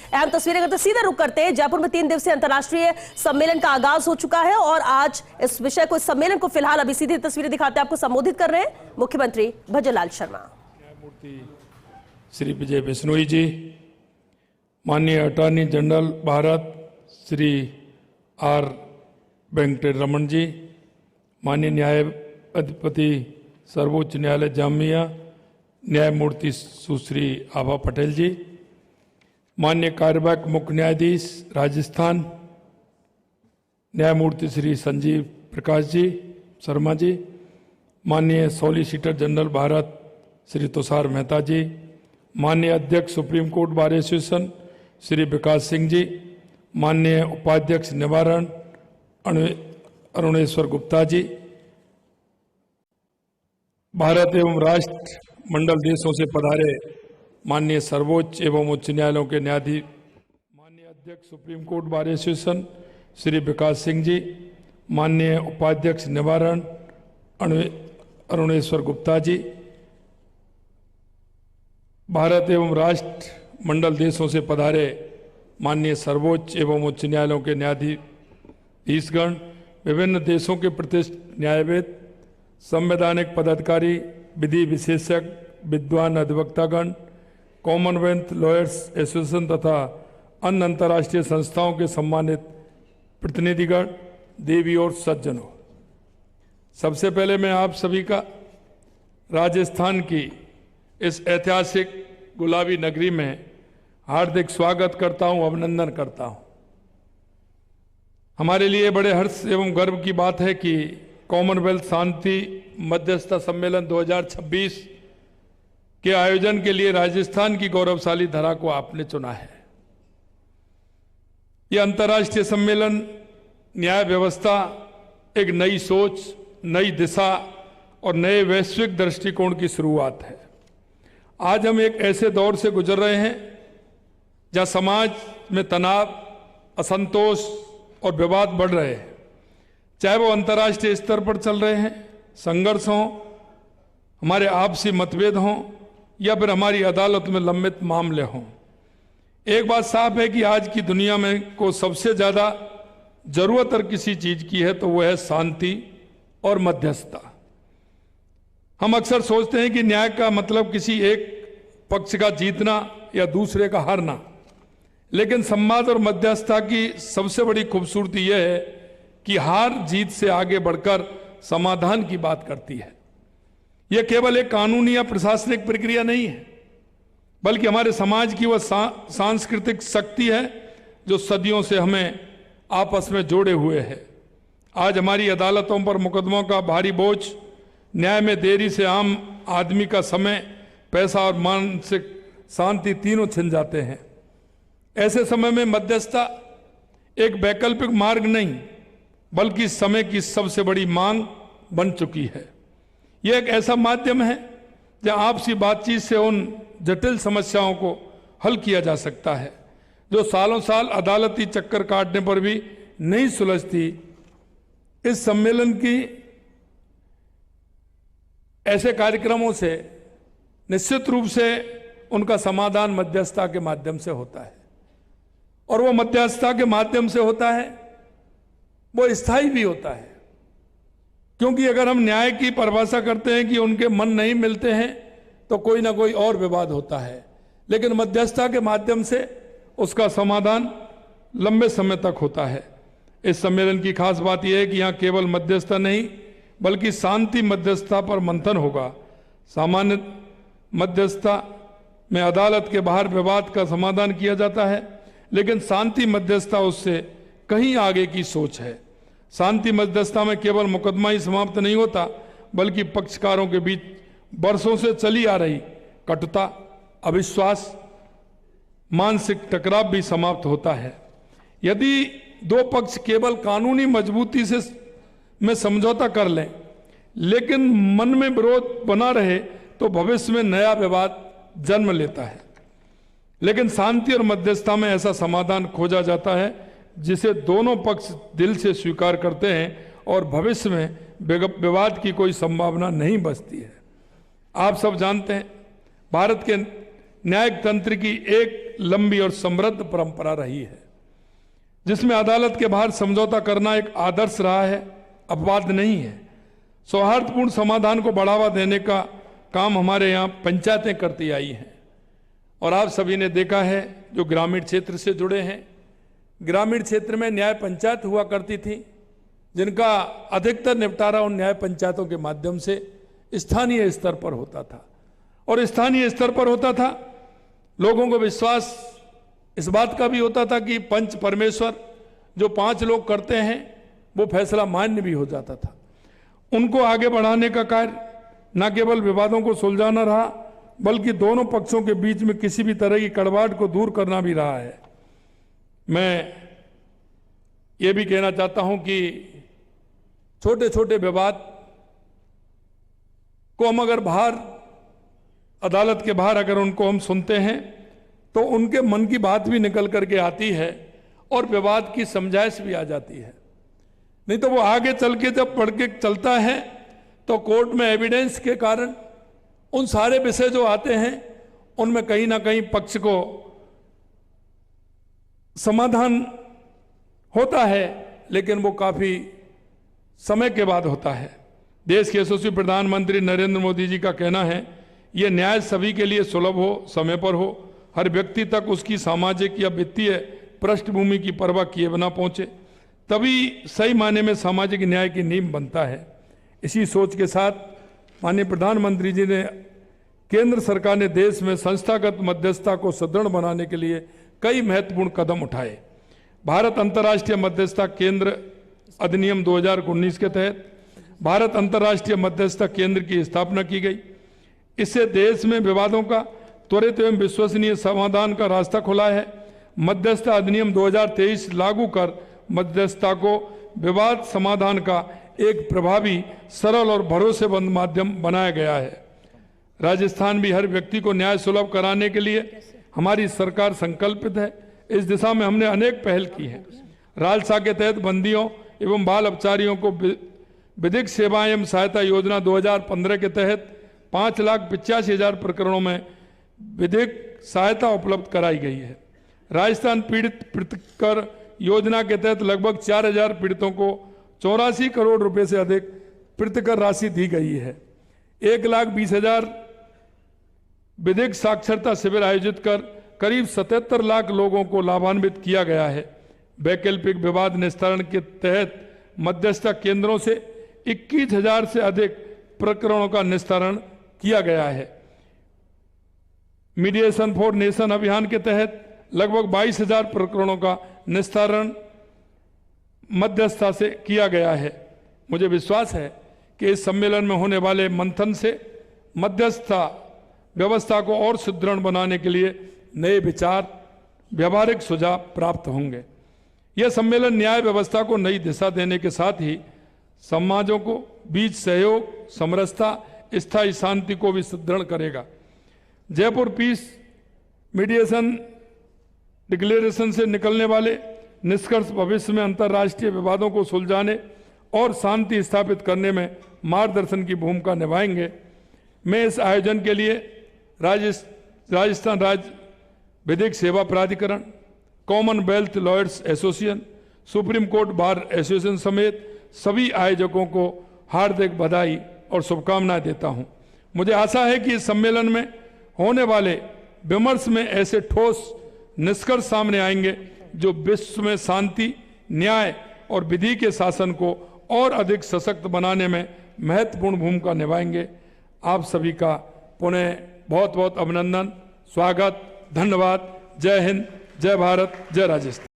अहम तस्वीरें करते सीधे रुक करते हैं। जयपुर में 3 दिवसीय अंतर्राष्ट्रीय सम्मेलन का आगाज हो चुका है और आज इस विषय को, इस सम्मेलन को फिलहाल अभी सीधी तस्वीरें दिखाते हैं आपको, संबोधित कर रहे हैं मुख्यमंत्री भजनलाल शर्मा। न्यायमूर्ति श्री विजय बिश्नोई जी, माननीय attorney general Bharat Shri R Venkataraman ji, माननीय न्यायाधिपति सर्वोच्च न्यायालय जामिया न्यायमूर्ति सुश्री आभा पटेल जी, माननीय कार्यवाहक मुख्य न्यायाधीश राजस्थान न्यायमूर्ति श्री संजीव प्रकाश जी शर्मा जी, माननीय सॉलिसिटर जनरल भारत श्री तुषार मेहता जी, माननीय अध्यक्ष supreme court bar association Shri Vikas Singh ji, माननीय उपाध्यक्ष निवारण अरुणेश्वर गुप्ता जी, भारत एवं राष्ट्र मंडल देशों से पधारे माननीय सर्वोच्च एवं उच्च न्यायालयों के न्यायाधीश, माननीय अध्यक्ष supreme court bar association Shri Vikas Singh ji, माननीय उपाध्यक्ष निवारण अरुणेश्वर गुप्ता जी, भारत एवं राष्ट्र मंडल देशों से पधारे माननीय सर्वोच्च एवं उच्च न्यायालयों के न्यायाधीशगण, विभिन्न देशों के प्रतिष्ठित न्यायविद, संवैधानिक पदाधिकारी, विधि विशेषज्ञ, विद्वान अधिवक्तागण, कॉमनवेल्थ लॉयर्स एसोसिएशन तथा अन्य अंतर्राष्ट्रीय संस्थाओं के सम्मानित प्रतिनिधिगण, देवी और सज्जनों, सबसे पहले मैं आप सभी का राजस्थान की इस ऐतिहासिक गुलाबी नगरी में हार्दिक स्वागत करता हूं, अभिनंदन करता हूं। हमारे लिए बड़े हर्ष एवं गर्व की बात है कि कॉमनवेल्थ शांति मध्यस्थता सम्मेलन 2026 के आयोजन के लिए राजस्थान की गौरवशाली धरा को आपने चुना है। यह अंतर्राष्ट्रीय सम्मेलन न्याय व्यवस्था, एक नई सोच, नई दिशा और नए वैश्विक दृष्टिकोण की शुरुआत है। आज हम एक ऐसे दौर से गुजर रहे हैं जहां समाज में तनाव, असंतोष और विवाद बढ़ रहे हैं, चाहे वो अंतर्राष्ट्रीय स्तर पर चल रहे हैं, संघर्ष हों, हमारे आपसी मतभेद हों या फिर हमारी अदालत में लंबित मामले हों। एक बात साफ है कि आज की दुनिया में को सबसे ज्यादा जरूरत अगर किसी चीज की है तो वो है शांति और मध्यस्थता। हम अक्सर सोचते हैं कि न्याय का मतलब किसी एक पक्ष का जीतना या दूसरे का हारना, लेकिन संवाद और मध्यस्थता की सबसे बड़ी खूबसूरती यह है कि हार जीत से आगे बढ़कर समाधान की बात करती है। यह केवल एक कानूनी या प्रशासनिक प्रक्रिया नहीं है, बल्कि हमारे समाज की वह सांस्कृतिक शक्ति है जो सदियों से हमें आपस में जोड़े हुए है। आज हमारी अदालतों पर मुकदमों का भारी बोझ, न्याय में देरी से आम आदमी का समय, पैसा और मानसिक शांति तीनों छिन जाते हैं। ऐसे समय में मध्यस्थता एक वैकल्पिक मार्ग नहीं बल्कि समय की सबसे बड़ी मांग बन चुकी है। यह एक ऐसा माध्यम है जहां आपसी बातचीत से उन जटिल समस्याओं को हल किया जा सकता है जो सालों साल अदालती चक्कर काटने पर भी नहीं सुलझती। इस सम्मेलन की ऐसे कार्यक्रमों से निश्चित रूप से उनका समाधान मध्यस्थता के माध्यम से होता है, और वो मध्यस्थता के माध्यम से होता है वो स्थायी भी होता है। क्योंकि अगर हम न्याय की परिभाषा करते हैं कि उनके मन नहीं मिलते हैं तो कोई ना कोई और विवाद होता है, लेकिन मध्यस्थता के माध्यम से उसका समाधान लंबे समय तक होता है। इस सम्मेलन की खास बात यह है कि यहाँ केवल मध्यस्थता नहीं बल्कि शांति मध्यस्थता पर मंथन होगा। सामान्य मध्यस्थता में अदालत के बाहर विवाद का समाधान किया जाता है, लेकिन शांति मध्यस्थता उससे कहीं आगे की सोच है। शांति मध्यस्थता में केवल मुकदमा ही समाप्त नहीं होता, बल्कि पक्षकारों के बीच वर्षों से चली आ रही कटुता, अविश्वास, मानसिक टकराव भी समाप्त होता है। यदि दो पक्ष केवल कानूनी मजबूती से में समझौता कर लें लेकिन मन में विरोध बना रहे तो भविष्य में नया विवाद जन्म लेता है। लेकिन शांति और मध्यस्थता में ऐसा समाधान खोजा जाता है जिसे दोनों पक्ष दिल से स्वीकार करते हैं और भविष्य में विवाद की कोई संभावना नहीं बचती है। आप सब जानते हैं भारत के न्यायिक तंत्र की एक लंबी और समृद्ध परंपरा रही है, जिसमें अदालत के बाहर समझौता करना एक आदर्श रहा है, अपवाद नहीं है। सौहार्दपूर्ण समाधान को बढ़ावा देने का काम हमारे यहाँ पंचायतें करती आई हैं। और आप सभी ने देखा है, जो ग्रामीण क्षेत्र से जुड़े हैं, ग्रामीण क्षेत्र में न्याय पंचायत हुआ करती थी, जिनका अधिकतर निपटारा उन न्याय पंचायतों के माध्यम से स्थानीय स्तर पर होता था। और स्थानीय स्तर पर होता था, लोगों को विश्वास इस बात का भी होता था कि पंच परमेश्वर जो 5 लोग करते हैं वो फैसला मान्य भी हो जाता था। उनको आगे बढ़ाने का कार्य न केवल विवादों को सुलझाना रहा, बल्कि दोनों पक्षों के बीच में किसी भी तरह की कड़वाहट को दूर करना भी रहा है। मैं ये भी कहना चाहता हूं कि छोटे छोटे विवाद को हम अगर बाहर, अदालत के बाहर अगर उनको हम सुनते हैं तो उनके मन की बात भी निकल करके आती है और विवाद की समझाइश भी आ जाती है। नहीं तो वो आगे चल के जब बढ़ के चलता है तो कोर्ट में एविडेंस के कारण उन सारे विषय जो आते हैं उनमें कहीं ना कहीं पक्ष को समाधान होता है, लेकिन वो काफी समय के बाद होता है। देश के यशस्वी प्रधानमंत्री नरेंद्र मोदी जी का कहना है, ये न्याय सभी के लिए सुलभ हो, समय पर हो, हर व्यक्ति तक उसकी सामाजिक या वित्तीय पृष्ठभूमि की परवाह किए बिना पहुंचे, तभी सही मायने में सामाजिक न्याय की नींव बनता है। इसी सोच के साथ माननीय प्रधानमंत्री जी ने, केंद्र सरकार ने देश में संस्थागत मध्यस्थता को सुदृढ़ बनाने के लिए कई महत्वपूर्ण कदम उठाए। भारत अंतर्राष्ट्रीय मध्यस्थता केंद्र अधिनियम 2019 के तहत भारत अंतर्राष्ट्रीय मध्यस्थता केंद्र की स्थापना की गई। इससे देश में विवादों का त्वरित एवं विश्वसनीय समाधान का रास्ता खुला है। मध्यस्थता अधिनियम 2023 लागू कर मध्यस्थता को विवाद समाधान का एक प्रभावी, सरल और भरोसेमंद माध्यम बनाया गया है। राजस्थान भी हर व्यक्ति को न्याय सुलभ कराने के लिए हमारी सरकार संकल्पित है। इस दिशा में हमने अनेक पहल की हैं। राजसा के तहत बंदियों एवं बाल अपचारियों को विधिक सेवाएं एवं सहायता योजना 2015 के तहत 5,85,000 प्रकरणों में विधिक सहायता उपलब्ध कराई गई है। राजस्थान पीड़ित पृथक्कर योजना के तहत लगभग 4,000 पीड़ितों को 84 करोड़ रुपए से अधिक पृथक्कर राशि दी गई है। 1,20,000 विधिक साक्षरता शिविर आयोजित कर करीब 77 लाख लोगों को लाभान्वित किया गया है। वैकल्पिक विवाद निस्तारण के तहत मध्यस्थता केंद्रों से 21,000 से अधिक प्रकरणों का निस्तारण किया गया है। मीडिएशन फॉर नेशन अभियान के तहत लगभग 22,000 प्रकरणों का निस्तारण मध्यस्थता से किया गया है। मुझे विश्वास है कि इस सम्मेलन में होने वाले मंथन से मध्यस्थता व्यवस्था को और सुदृढ़ बनाने के लिए नए विचार, व्यवहारिक सुझाव प्राप्त होंगे। यह सम्मेलन न्याय व्यवस्था को नई दिशा देने के साथ ही समाजों को बीच सहयोग, समरसता, स्थायी शांति को भी सुदृढ़ करेगा। जयपुर पीस मीडिएशन डिक्लेरेशन से निकलने वाले निष्कर्ष भविष्य में अंतर्राष्ट्रीय विवादों को सुलझाने और शांति स्थापित करने में मार्गदर्शन की भूमिका निभाएंगे। मैं इस आयोजन के लिए राजस्थान राज्य विधिक सेवा प्राधिकरण, Commonwealth lawyers association, supreme court bar association समेत सभी आयोजकों को हार्दिक बधाई और शुभकामनाएं देता हूं। मुझे आशा है कि इस सम्मेलन में होने वाले विमर्श में ऐसे ठोस निष्कर्ष सामने आएंगे जो विश्व में शांति, न्याय और विधि के शासन को और अधिक सशक्त बनाने में महत्वपूर्ण भूमिका निभाएंगे। आप सभी का पुनः बहुत बहुत अभिनंदन, स्वागत, धन्यवाद। जय हिंद, जय भारत, जय राजस्थान।